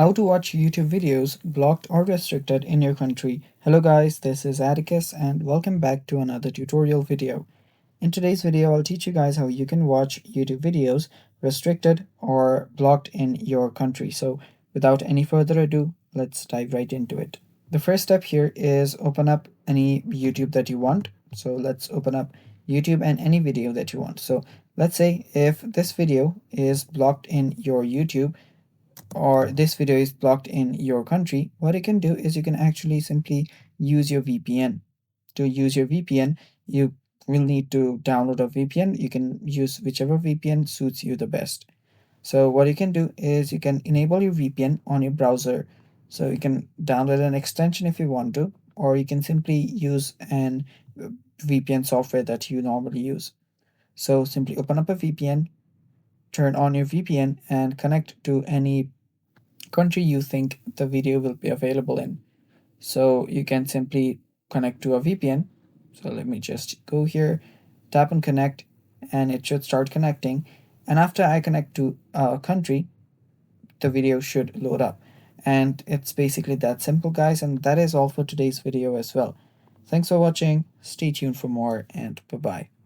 How to watch YouTube videos blocked or restricted in your country. Hello guys, this is Atticus and welcome back to another tutorial video. In today's video, I'll teach you guys how you can watch YouTube videos restricted or blocked in your country. So without any further ado, let's dive right into it. The first step here is open up any YouTube that you want. So let's open up YouTube and any video that you want. So let's say if this video is blocked in your YouTube, or this video is blocked in your country, what you can do is you can actually simply use your VPN. To use your VPN, you will need to download a VPN. You can use whichever VPN suits you the best. So what you can do is you can enable your VPN on your browser. So you can download an extension if you want to, or you can simply use an VPN software that you normally use. So simply open up a VPN, turn on your VPN and connect to any country you think the video will be available in. So you can simply connect to a VPN. So let me just go here, tap on connect, and it should start connecting. And after I connect to a country, the video should load up. And it's basically that simple, guys. And that is all for today's video as well. Thanks for watching. Stay tuned for more, and bye bye.